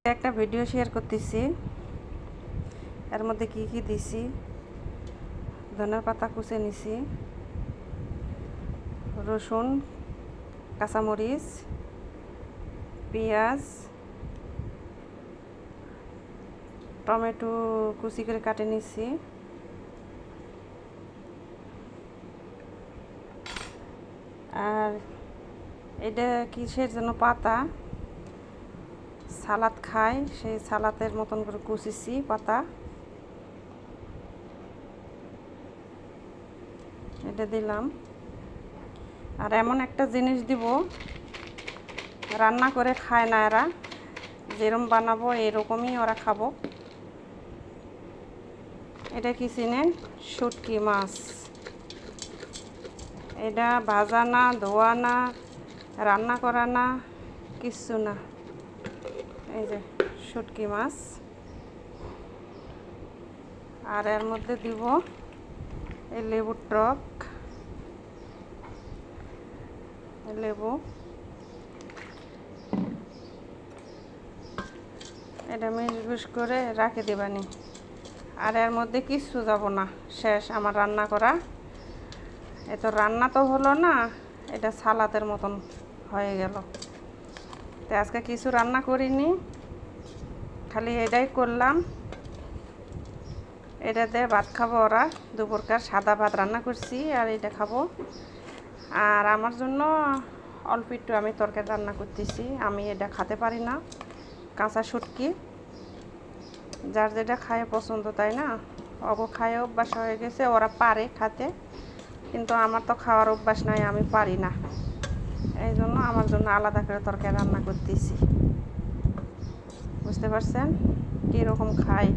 একটা video share করতেছি। এর মধ্যে কি কি দিছি, ধনের পাতা কুচে নিছি, রসুন, কাঁচামরিচ, পেঁয়াজ, টমেটো কুচি করে কাটে নিছি, আর এটা কিসের জন্য পাতা, সালাদ খাই সেই সালাদের মতন করে কুচিছি পাতা। এটা দিলাম। আর এমন একটা জিনিস দিব, রান্না করে খায় না এরা, যেরকম বানাবো এরকমই ওরা খাবো। এটা কি চিনেন? শুটকি মাছ। এটা ভাজা না, ধোয়া না, রান্না করা না, কিচ্ছু না। এই যে শুটকি মাছ। আর এর মধ্যে দিব এই লেবুর টক, লেবু। এটা মিশগুশ করে রাখে দেবানি। আর এর মধ্যে কিচ্ছু যাব না, শেষ আমার রান্না করা। এত রান্না তো হলো না, এটা সালাদের মতন হয়ে গেল। তো আজকে কিছু রান্না করিনি, খালি এটাই করলাম। এটা দিয়ে ভাত খাবো ওরা, দুপুরকার সাদা ভাত রান্না করছি আর এটা খাবো। আর আমার জন্য অল্প একটু আমি তরকারি রান্না করতেছি, আমি এটা খেতে পারি না, কাঁচা শুটকি। যার যেটা খায় পছন্দ, তাই না? খায় অভ্যাস হয়ে গেছে, ওরা পারে খেতে, কিন্তু আমার তো খাওয়ার অভ্যাস নাই, আমি পারি না। এই জন্য আমার জন্য আলাদা করে তরকারি রান্না করতেছি। বুঝতে পারছেন কীরকম খাই?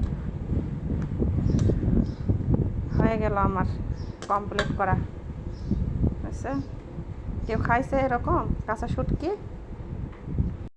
হয়ে গেল আমার কমপ্লিট করা। বুঝছেন? কেউ খাইছে এরকম কাঁচা শুটকি?